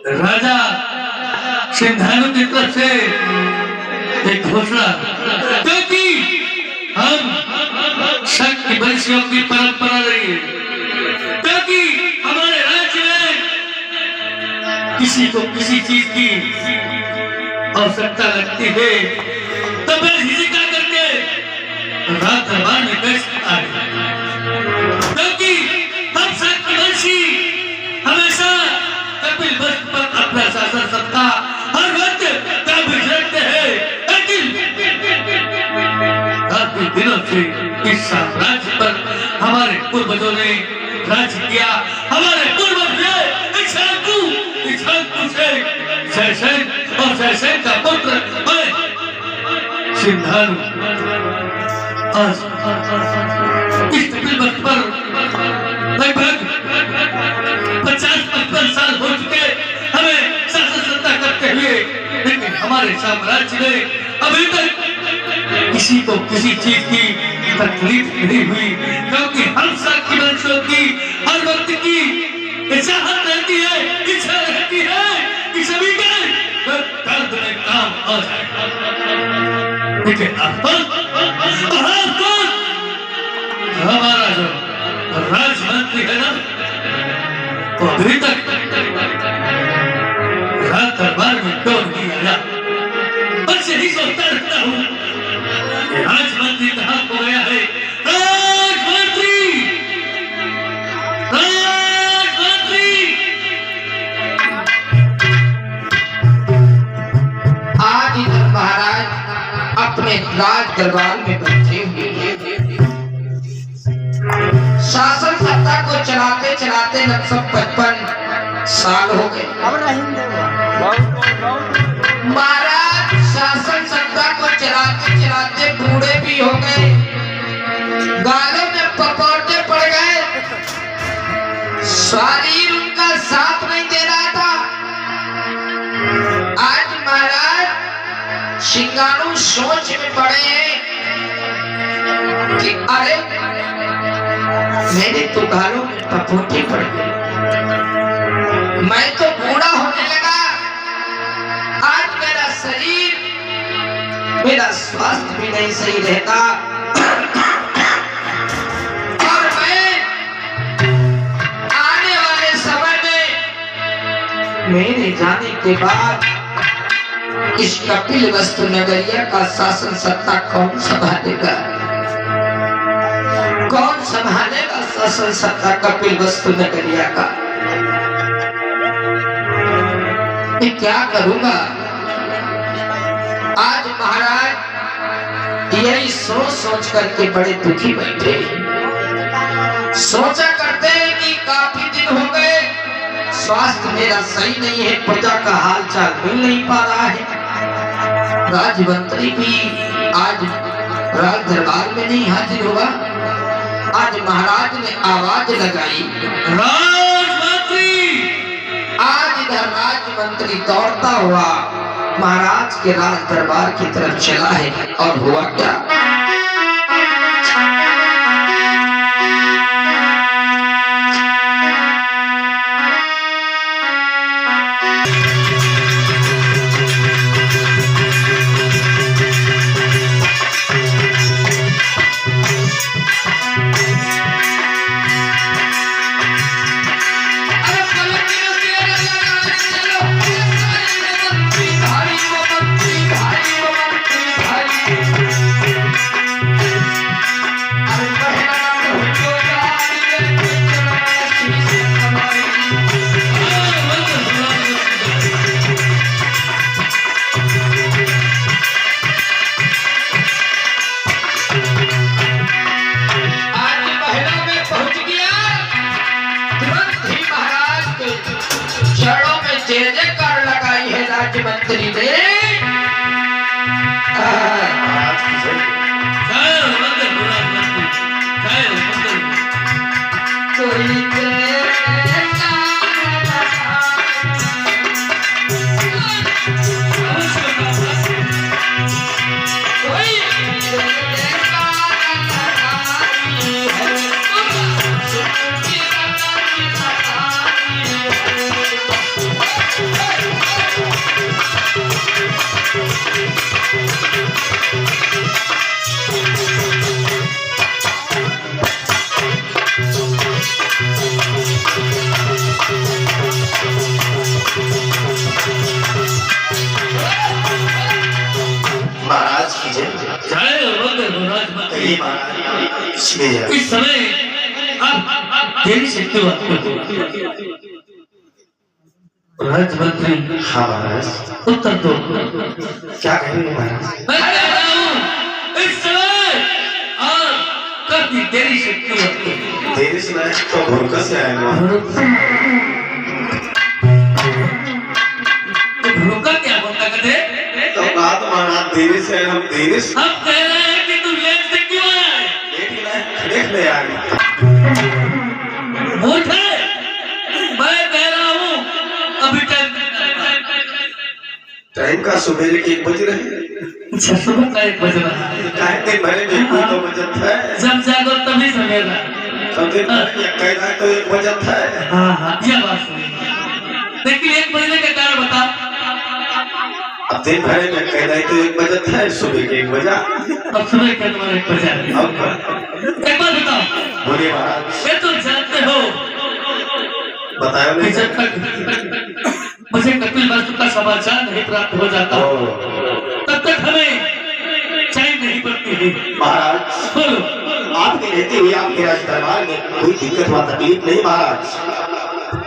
राजा सिंधानु की तरफ से एक घोषणा, क्योंकि हम शक्ति वंशियों की परंपरा रही है, क्योंकि हमारे राज्य में किसी को किसी चीज की आवश्यकता लगती है तो बेझिझक करके राज दरबार में पेश आए, क्योंकि हम शक्तिवंशी हमेशा कपिल वस्तु पर अपना शासन सत्ता हर वक्त काबिज रखते हैं, लेकिन काफी दिनों से इस साम्राज्य पर हमारे पूर्वजों ने राज किया। हमारे पूर्वज ने इक्ष्वाकु से शैशैन और शैशैन का पुत्र सिंधानु आज इस कपिल वस्तु पर लगभग 50-55 साल हो चुके हमें शासन सत्ता करते हुए, लेकिन हमारे साम्राज्य में अभी तक किसी को किसी चीज की तकलीफ नहीं हुई, क्योंकि हम शक्ति वंशों की हर वक्त की चाहत रहती है, इच्छा रहती है कि सभी के दर्द में काम आ जाए। लेकिन हमारा जो राजमंत्री है ना, वो अभी तक राज दरबार में क्यों नहीं आया? बस यही सोचता रहता हूँ, राजमंत्री कहाँ खो गया है? राजमंत्री, राजमंत्री! आज इधर महाराज अपने राज दरबार में बैठे हुए शासन सत्ता को चलाते चलाते लगभग 55 साल हो गए। महाराज शासन सत्ता को चलाते चलाते बूढ़े भी हो गए, गालों में पपौटे पड़ गए, शरीर उनका साथ नहीं दे रहा था। आज महाराज सिंगानु सोच में पड़े हैं कि अरे मेरे तो गालों में पपौटे पड़ गए, मैं तो बूढ़ा होने लगा, आज मेरा शरीर, मेरा स्वास्थ्य भी नहीं सही रहता, और मैं आने वाले समय में मेरे जाने के बाद इस कपिल वस्तु नगरिया का शासन सत्ता कौन संभालेगा? कौन संभालेगा शासन सत्ता कपिल वस्तु नगरिया का? मैं क्या करूंगा? आज महाराज यही सोच सोच करके बड़े दुखी बैठे, सोचा करते हैं कि काफी दिन हो गए, स्वास्थ्य मेरा सही नहीं है, प्रजा का हाल चाल मिल नहीं पा रहा है। राजमंत्री भी आज राज दरबार में नहीं हाजिर होगा। आज महाराज ने आवाज लगाई, राजमंत्री! आज इधर राजमंत्री दौड़ता हुआ महाराज के राज दरबार की तरफ चला है, और हुआ क्या? राजमंत्री ने जी महाराज। इस समय आप देरी से क्यों बात करते हो? राजमंत्री हाँ महाराज, उत्तर दो। क्या कहेंगे महाराज? मैं कह रहा हूँ इस समय और काफी देरी से क्यों बात करते हो? देरी से मैं तो भूलकर से आया हूँ। भूखा क्या होता कहते? तो बात महाराज देरी से हम देरी से हम कह रहे हैं कि तुम लेट से क्यों आए? देख ले यार। मूर्ख है। मैं कह रहा हूँ अभी टाइम का सुबह के 1 बज रहे। अच्छा सुबह का 1 बज रहा है। काहे दिन भरे में कोई तो बजत है। जब जागो तभी सवेरा। सब दिन भरे में कई रात तो 1 बजत है। हाँ हाँ यह बात सुनी। लेकिन 1 बजने का कारण बता। अब दिन भरे में कई रात तो 1 बजत है, सुबह के 1 बजा। अब सुबह क्या तुम्हारा 1 बजा है? एक बात बताओ। बोलिए महाराज। ये तुम जानते हो बताओ कि नहीं। जब तक मुझे कपिल वस्तु का समाचार नहीं प्राप्त हो जाता तब तक हमें चैन नहीं पड़ती है। महाराज बोलो। आपके रहते हुए आपके राज दरबार में कोई दिक्कत व तकलीफ नहीं महाराज?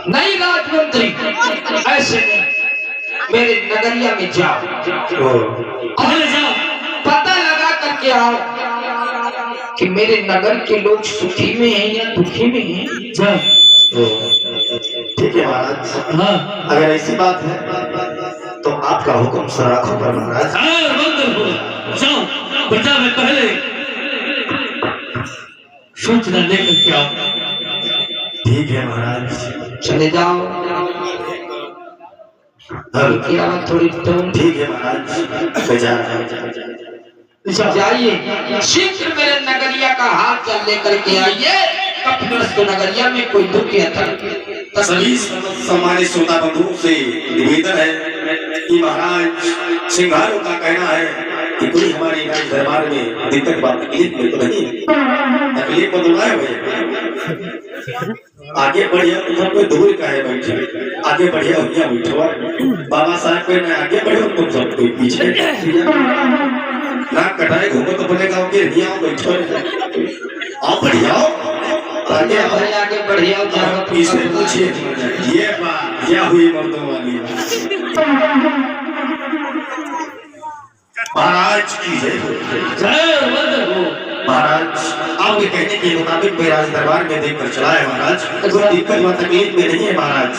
नहीं राजमंत्री, ऐसे नहीं। मेरे नगरिया में जाओ, पहले जाओ पता लगा करके आओ कि मेरे नगर के लोग सुखी में हैं या दुखी में हैं। जाओ। ठीक है महाराज। हाँ अगर ऐसी बात है तो आपका हुक्म सराखों पर महाराज। हाँ बंद हो जाओ। बचा में पहले सूचना लेकर के आओ। ठीक है महाराज। चले जाओ। की आवाज थोड़ी टोन। ठीक है महाराज। बजा जाइए शीघ्र मेरे नगरिया का हाथ चल लेकर के आइए। कपिलवस्तु नगरिया में कोई दुख या तकलीफ। सभी सम्मानित श्रोता बंधुओं से निवेदन है कि महाराज सिंघारों का कहना है कि कोई हमारे राज दरबार में दिक्कत बात तकलीफ में तो नहीं, तकलीफ में तो ना है। आगे बढ़िया तुम कोई दूर का है बैठे, आगे बढ़िया भैया बैठो। बाबा साहब को ना आगे बढ़ो, तुम सब कोई पीछे ना कटाए घूमो तो बोले गाँव के यहाँ बैठो। आप बढ़िया आगे आगे बढ़िया जाओ। पीछे पूछिए ये बात क्या हुई मर्दों वाली महाराज की जय हो। महाराज आपके कहने के मुताबिक मैं राज दरबार में देखकर चला है महाराज। कोई दिक्कत व तकलीफ में नहीं है महाराज।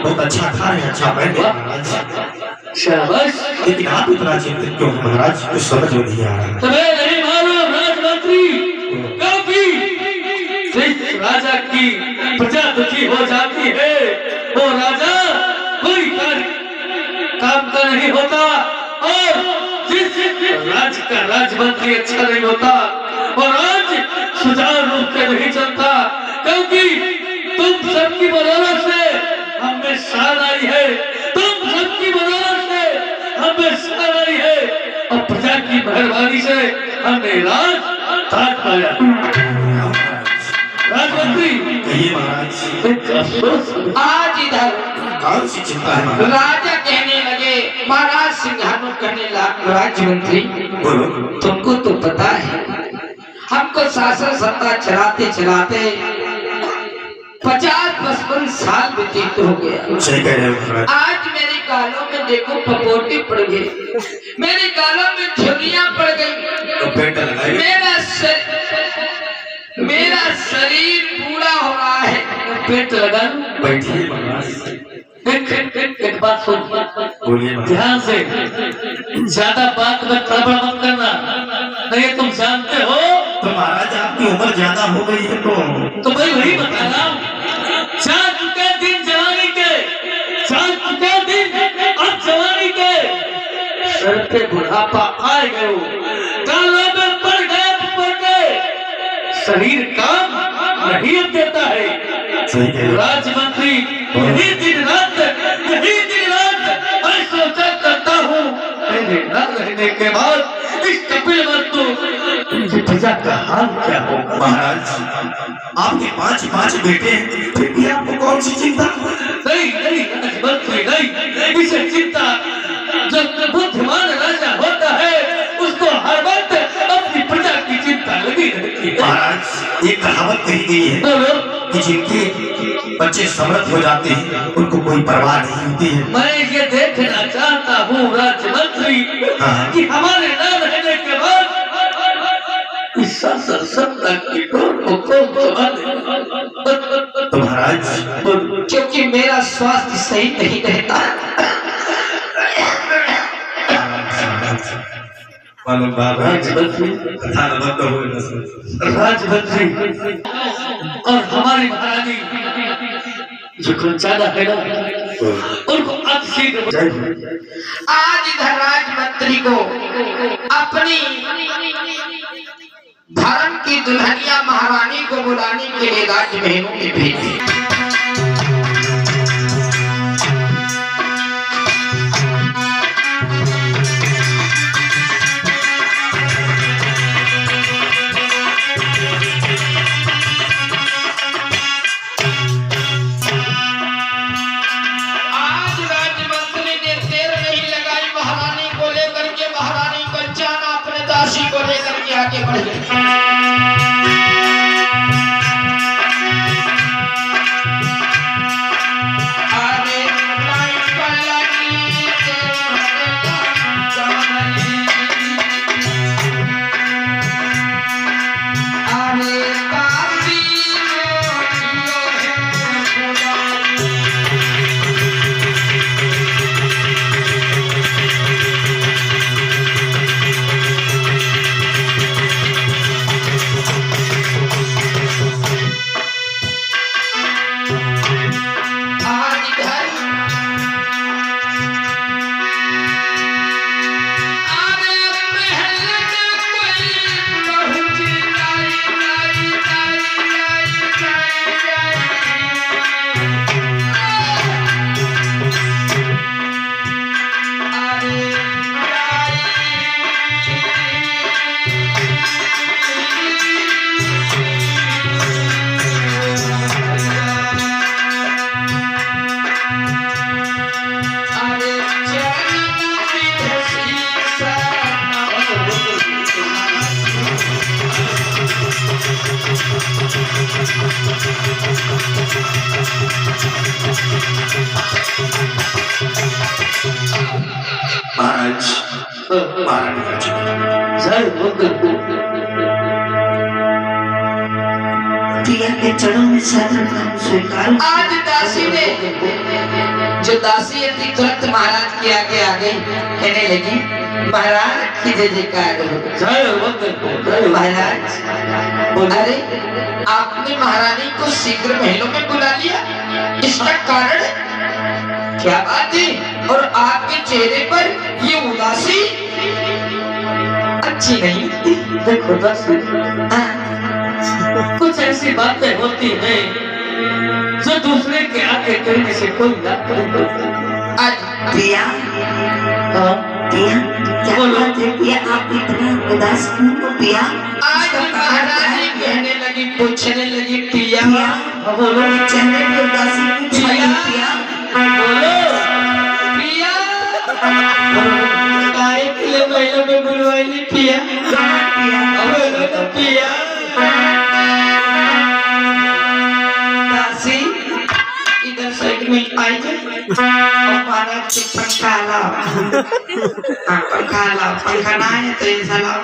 बहुत अच्छा खा रहे हैं, अच्छा पहन रहे हैं महाराज। शाबाश। लेकिन आप इतना चिंतित क्यों हैं महाराज? कुछ समझ में नहीं आ रहा। तुम्हें नहीं मालूम राजमंत्री काफी जिस राजा की प्रजा दुखी हो जाती है वो राजा कोई काम का नहीं होता, और जिस राज्य का राजमंत्री अच्छा नहीं होता और राज्य सुचारू रूप से नहीं चलता। क्योंकि तुम सबकी बदौलत से हमें शान आई है, तुम सबकी बदौलत से हमें शान आई है, और प्रजा की मेहरबानी से हमने राज ताज पाया। राजमंत्री कहिए महाराज। आज इधर कौन सी चिंता है महाराज? राजा कहने लगे, महाराज सिंघानो कहने लगा, राज्यमंत्री बोलो। तुमको तो पता है हमको शासन सत्ता चलाते चलाते 50-55 साल व्यतीत हो गया। सही कह रहे हो महाराज। आज मेरे गालों में देखो पपोटी पड़ गई, मेरे गालों में झुर्रियां पड़ गई, तो पेट लगाइए। मेरा शरीर पूरा हो रहा है। पेट लगा बैठिए महाराज। एक बात सुन, बोलिए महाराज। ध्यान से, ज्यादा बात में गड़बड़ मत करना, नहीं तुम जानते हो तो महाराज आपकी उम्र ज्यादा हो गई है तो मैं वही बता रहा हूँ। 4 चुके दिन जवानी के, 4 चुके दिन अब जवानी के, सर पे बुढ़ापा आ गए, कालों में पड़ गए पड़े, शरीर काम नहीं देता है। सही कह रहे हो। राजमंत्री यही दिन रात मैं सोचा करता हूँ मेरे न रहने के बाद इस कपिल वस्तु की प्रजा का हाल क्या होगा। महाराज आपके 5 बेटे हैं, फिर भी आपको कौन सी चिंता? नहीं राजमंत्री नहीं, इसे चिंता जो बुद्धिमान राजा होता एक कहावत कही गई है कि जिनके बच्चे समृद्ध हो जाते हैं उनको कोई परवाह नहीं होती है। मैं ये देखना चाहता हूँ राजमंत्री कि हमारे न रहने के बाद इस शासन सत्ता की डोर को कौन संभाले? तो महाराज क्योंकि मेरा स्वास्थ्य सही नहीं रहता। राजमंत्री और हमारी महारानी जो ज्यादा है ना उनको आज इधर राजमंत्री को अपनी धर्म की दुल्हनिया महारानी को बुलाने के लिए राजमहलों में भेजे। को लेकर के आगे बढ़ गए। महाराज पिया के चरणों में सादर स्वीकार। आज दासी ने जो दासी थी तुरंत महाराज के आगे आगे कहने लगी महाराज की जय जयकार हो। महाराज अरे आपने महारानी को शीघ्र महलों में बुला लिया, इसका कारण क्या बात है? और आपके चेहरे पर ये उदासी अच्छी नहीं। देखो दासी, कुछ ऐसी बातें होती हैं जो दूसरे के आगे कहने से कोई लाभ नहीं होता। आज पिया पिया क्या बात है पिया, आप इतना उदास क्यों हो पिया? आज महारानी कहने लगी, पूछने लगी पिया बोलो चेहरे पे उदासी क्यों छाई है पिया? बोलो पिया काय के लिए महिला में बुलवाई पिया? बोलो तो पिया। दासी इधर साइड में आई जाए और महाराज से पंखा लाओ। पंखा लाओ, पंखा ना है तो ऐसा लाओ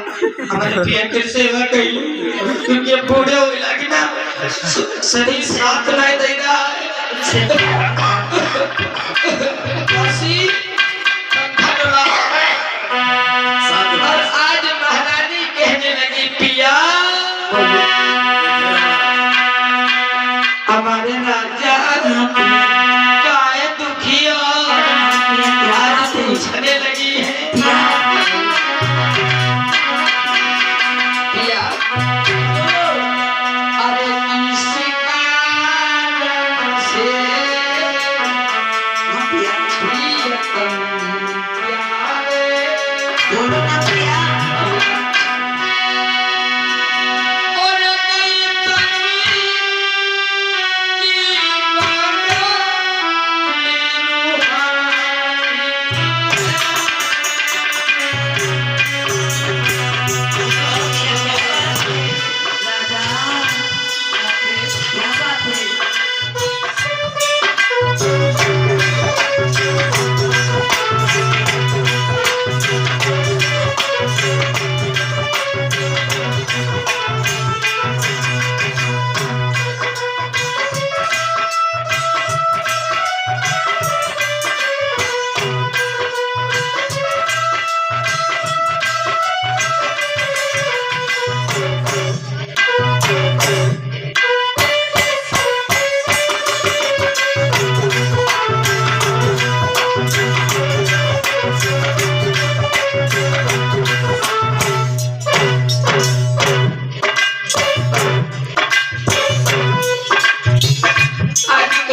हमारे पिया की सेवा करी, क्योंकि अब बूढ़े हो लगे ना, शरीर साथ नहीं दे रहा है। दासी पंखा लाओ। और आज महारानी कहने लगी पिया हमारे राजा काय दुखिया आज पूछने लगी है पिया अरे इस कारण से प्रियतम प्यारे बोलो ना पिया। और गई तनी की मानो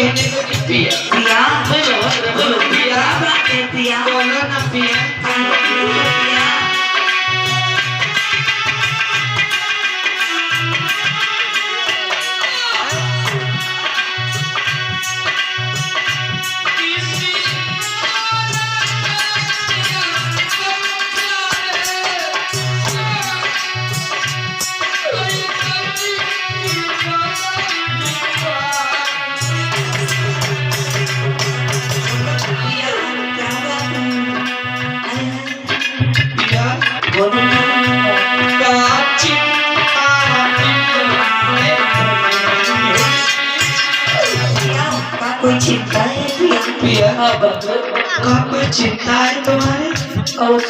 कहने लगी पिया। पिया बोलो बोलो पिया क्या बात है पिया? बोलो ना पिया। पिया कोई चिंता है पिया? पिया का कोई चिंता है तुम्हारे? और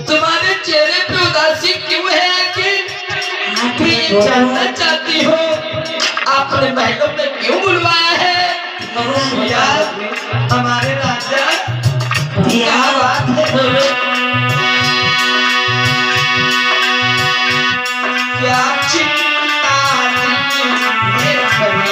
तुम्हारे चेहरे पे उदासी क्यों है आखिर? मैं जानना चाहती हो आपने महलों में क्यों बुलवाया है? पिया हमारे राजा क्या बात है? क्या चिंता मेरे कभी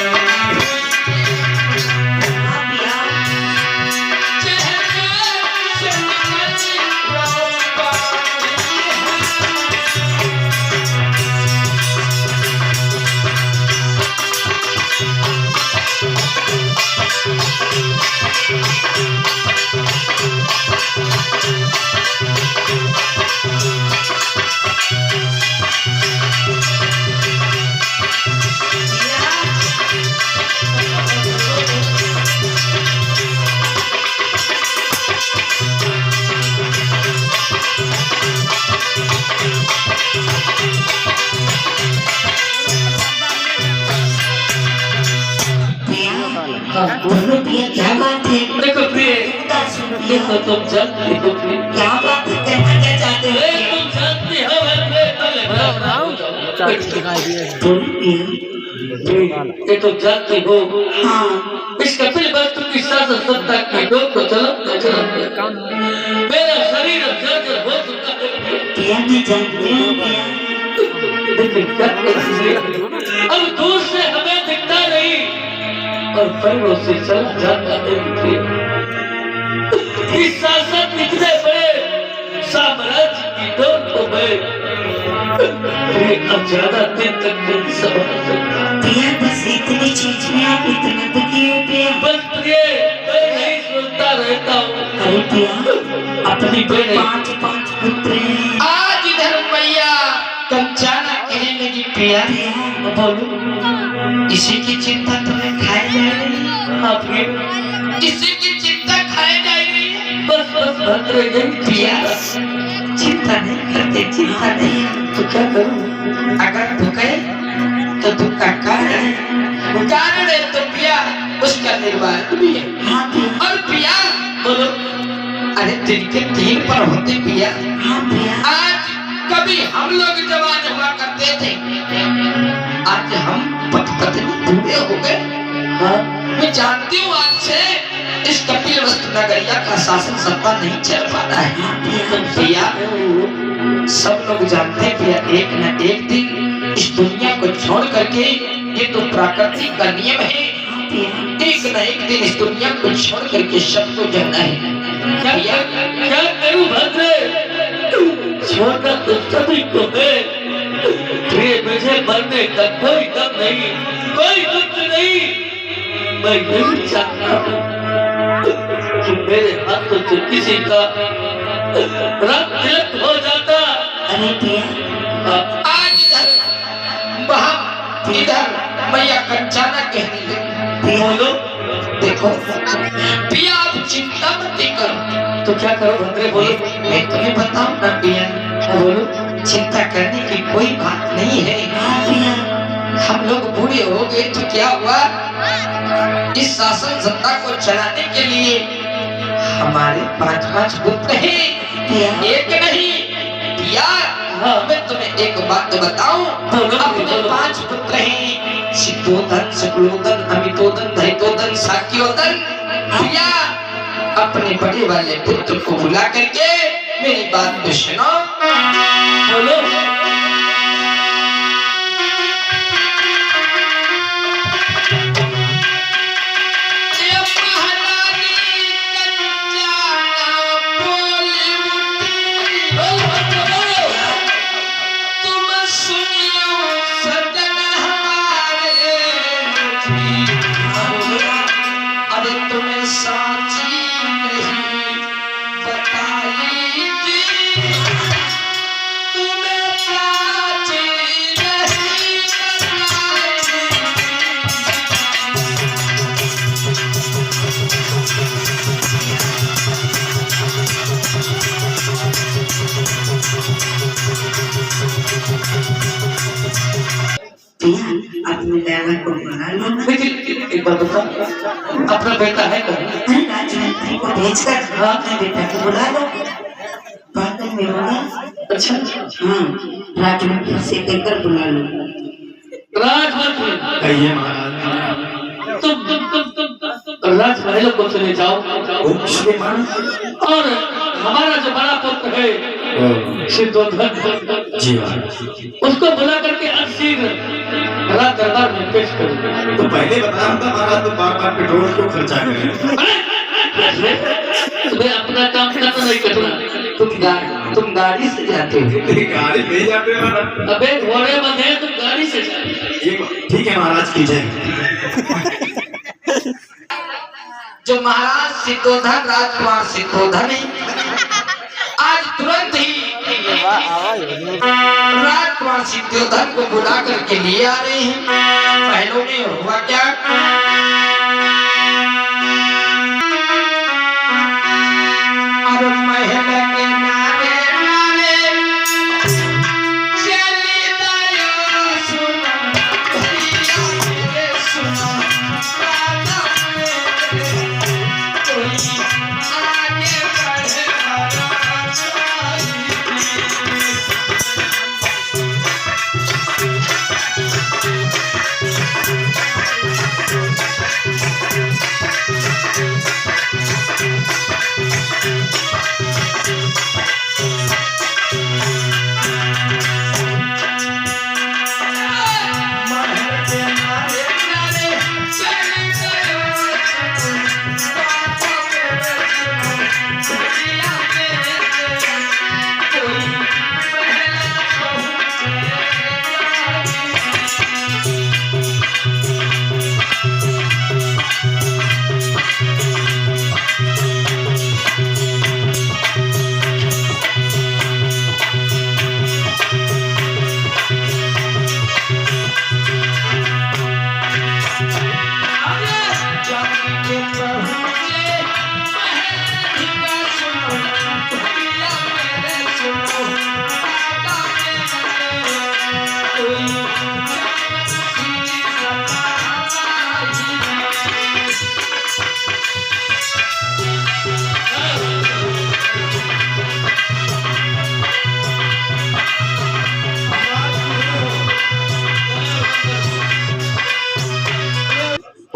बोलो पिया क्या बात है? देखो प्रिय, देखो तुम जानती हो प्रिय, क्या बात है? कहना क्या चाहते हो? तुम जानती हो बोलो पिया। ये तुम जानती हो हाँ इस कपिल वस्तु की शासन सत्ता की डोर को चलाते मेरा शरीर अब जर्जर हो चुका है। पिया मैं जानती हूँ पिया। लेकिन क्या करें? अब दूर से हमें दिखता नहीं और पैरों से चला जाता है। इस शासन इतने बड़े साम्राज्य की डोर को मैं अब ज्यादा दिन तक नहीं संभाल सकता। पिया बस इतनी चीज में आप इतना दुखी हो पिया? बस प्रिय, मैं नहीं सोचता रहता हूँ। अरे पिया अपने तो पांच पुत्र हैं। आज इधर मैया कंचाना कहने लगी पिया बोलो इसी की चिंता तुम्हें खाए जा रही है? आप ये इसी की चिंता खाए जा रही है? बस बस भद्रे यही पिया चिंता नहीं करते, चिंता नहीं। तो क्या करूँ? अगर दुखे तो दुख का कारण है तो पिया उसका निर्वाह भी है। हाँ पिया। और पिया बोलो अरे दिन के 3 पर होते पिया। हाँ पिया। आज कभी हम लोग जवान हुआ करते थे, आज हम पति बूढ़े हो गए। हाँ मैं जानती हूँ आज से इस कपिल वस्तु नगरिया का शासन सत्ता नहीं चल पा रहा है। तो पिया सब लोग जानते हैं पिया एक न एक दिन इस दुनिया को छोड़ करके, ये तो प्राकृतिक का नियम है, एक न एक दिन इस दुनिया को छोड़ करके सबको जाना है। क्या करूँ भद्रे? छोटा तो सभी को है। प्रिय मुझे मरने का कोई दम नहीं, कोई दुख नहीं। मैं यही चाहता हूँ कि मेरे हाथों से किसी का रक्त तिलक हो जाता। अरे पिया आज इधर मैया कंचाना कहने लगी बोलो देखो पिया आप चिंता मत करो। तो क्या करो भद्रे? बोलो मैं तुम्हें बताऊं ना पिया, बोलो चिंता करने की कोई बात नहीं है। हाँ पिया। हम लोग बूढ़े हो गए तो क्या हुआ, इस शासन सत्ता को चलाने के लिए हमारे 5 पुत्र हैं, पिया एक नहीं पिया। मैं तुम्हें एक बात बताऊं, अपने 5 पुत्र हैं, सिद्धोदन, शकलोदन, अमितोदन, धैतोदन, साक्योदन। पिया अपने बड़े वाले पुत्र को बुला करके मेरी बात को सुनो। बोलो पिया अपने लैला को बुला लो ना। लेकिन एक बात बता, अपना बेटा है कौन? अरे राजमंत्री को भेजकर अपने बेटा को बुला लो, बात में होगा। अच्छा हाँ, राजमंत्री से कहकर बुला लो। राजमंत्री कहिए महाराज। तुम राजमहल को चले जाओ और हमारा जो बड़ा पुत्र है सिद्धोधन जी महाराज। उसको बुला करके अशीघ्र राज दरबार में पेश करो। तो पहले बता रहा था महाराज, तो बार बार पेट्रोल क्यों खर्चा करें? तुम्हें अपना काम करना नहीं करना। तुम गाड़ी से जाते हो? गाड़ी ले जाते हैं महाराज। अबे घोड़े बंधे तुम गाड़ी से जाते। ठीक है महाराज की जय। जो महाराज सिद्धोधन, राजकुमार सिद्धोधन आज तुरंत ही राजकुमार सिद्धोधन को बुला करके लिए आ रहे हैं। पहलों में हुआ क्या, अब महल के नारे नारे चली दया सुना, ये सुना राधा मेरे, कोई आगे बढ़ना चाहिए।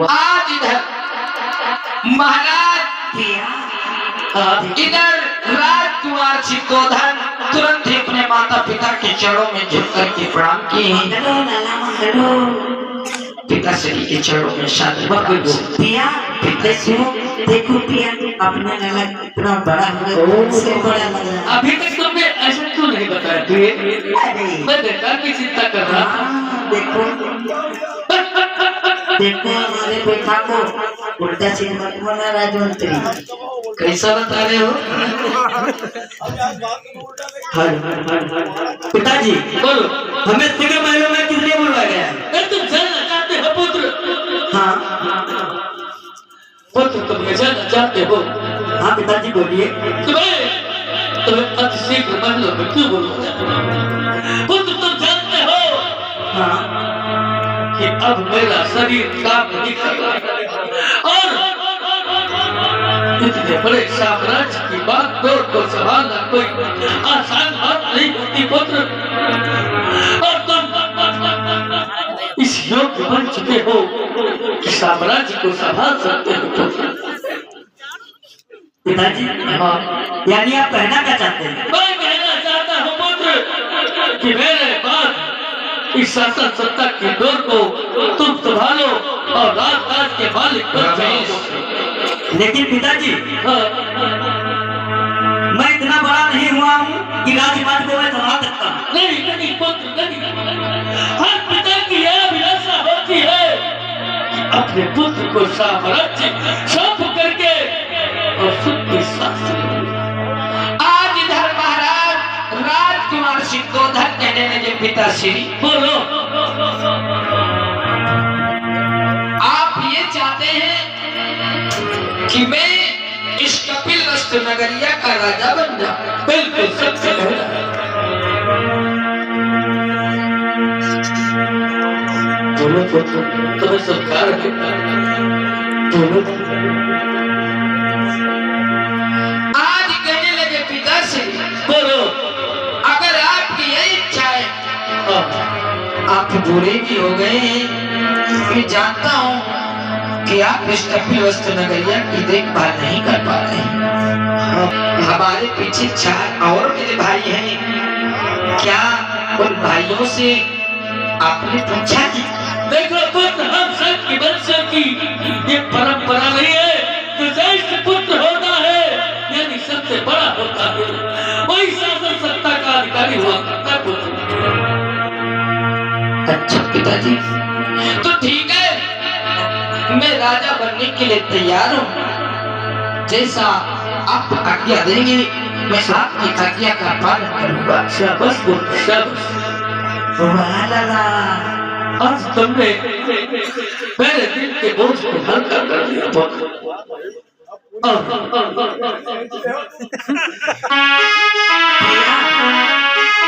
आज इधर महाराज इधर राजकुमार सिद्धोधन तुरंत ही अपने माता पिता के चरणों में झुक करके प्रणाम किए हैं। हेलो लाला हेलो पिता श्री के चरणों में शादी पिया, देखो पिया अपना लाला इतना बड़ा हो गया, उससे बड़ा लग रहा। अभी तक तुमने ऐसा क्यों नहीं बताया? मैं बेटा की चिंता कर रहा था। देखो देखो हमारे बेटा को उल्टा सीधा मत बोलना राजमंत्री। कैसा बता रहे हो? पिताजी बोलो, हमें सिंह महलों में किस लिए बुलवाया गया है? तुम जानना चाहते हो पुत्र? हाँ पुत्र तुम ये जानना चाहते हो? हाँ पिताजी बोलिए। तुम्हें अतिशीघ्र महलों में क्यों बुलवाया? पुत्र तुम जानते हो हाँ कि अब मेरा शरीर काम नहीं कर रहा और इतने बड़े साम्राज्य की बात को संभालना कोई आसान बात नहीं होती पुत्र। और तुम इस योग्य बन चुके हो कि साम्राज्य को संभाल सकते हो पुत्र। पिताजी हाँ, यानी आप कहना क्या चाहते हैं? मैं कहना चाहता हूँ पुत्र कि मेरे बाद इस शासन सत्ता की डोर को तुम संभालो और राजकाज के मालिक बन जाओ। लेकिन पिताजी हाँ, मैं इतना बड़ा नहीं हुआ हूँ कि राजपाट को मैं संभाल सकता हूँ। नहीं नहीं पुत्र नहीं। हर पिता की यह अभिलाषा होती है कि अपने पुत्र को साम्राज्य सौंप करके और सुख के साथ आज इधर महाराज राजकुमार सिद्धोधन कहने लगे पिता श्री बोलो। आप ये चाहते हैं कि मैं इस कपिलवस्तु नगरिया का राजा बन जाऊं? बिल्कुल सत्य कह रहा है। तुम्हें सरकार आज कहने लगे पिता से, बोलो। अगर आपकी यही इच्छा है, आप बुरे भी हो गए हैं। मैं जानता हूँ कि आप इस कपिलवस्तु नगरिया की देखभाल नहीं कर पा रहे हैं। हमारे पीछे 4 और मेरे भाई हैं। क्या उन भाइयों से आपने पूछा कि देखो पुत्र, हम सब की वंश की ये परंपरा नहीं है कि ज्येष्ठ पुत्र होता है यानी सबसे बड़ा होता है, वही शासन सत्ता का अधिकारी हुआ करता है पुत्र। अच्छा पिताजी, तो ठीक है, मैं राजा बनने के लिए तैयार हूँ। जैसा आप आज्ञा देंगे मैं आपकी आज्ञा का पालन करूंगा। शाबाश पुत्र, शाबाश। वाह लाला, आज तुमने मेरे दिल के बोझ को हल्का कर दिया पुत्र।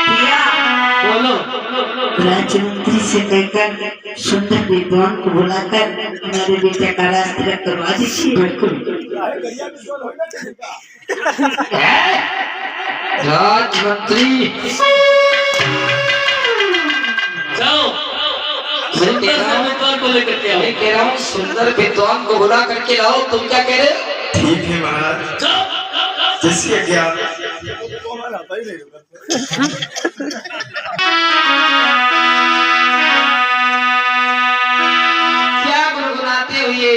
पिया बोलो। राजमंत्री से कहकर सुंदर विद्वान को बुलाकर मेरे बेटे का रास्ता करवा दीजिए। राजमंत्री, जाओ सुंदर से विद्वान को लेकर के आओ। मैं कह रहा हूँ सुंदर विद्वान को बुला करके लाओ। तुम क्या कह रहे हो? ठीक है महाराज, जाओ। जैसी आज्ञा। क्या गुनगुनाते हुए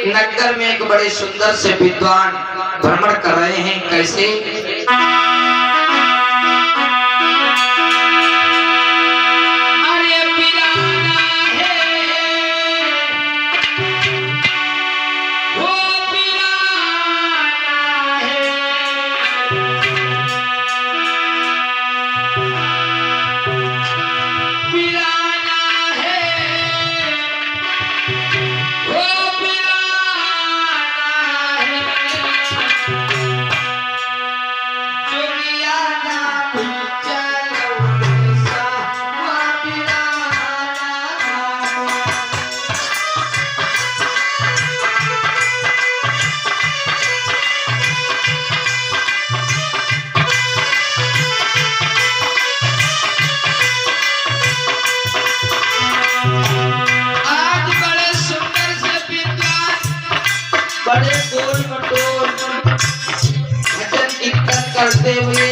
नगर में एक बड़े सुंदर से विद्वान भ्रमण कर रहे हैं। कैसे? अरे पिराना है, वो पिराना है, पिराना है, वो पिराना है, चुगियाना चलो सा, वो पिराना है। आज बड़े सुंदर से विद्वान, बड़े गोल मटोल भजन कीर्तन करते हुए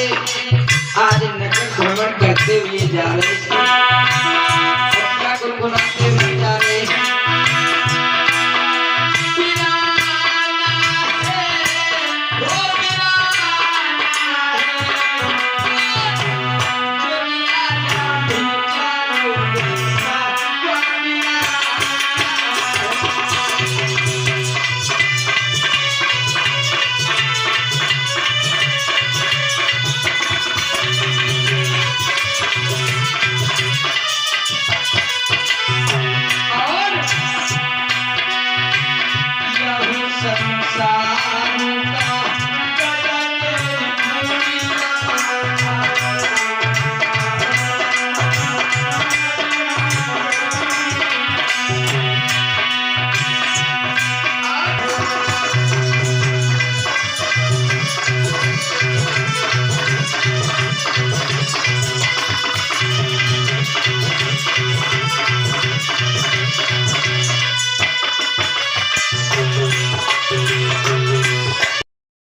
आज नगर भ्रमण करते हुए जा रहे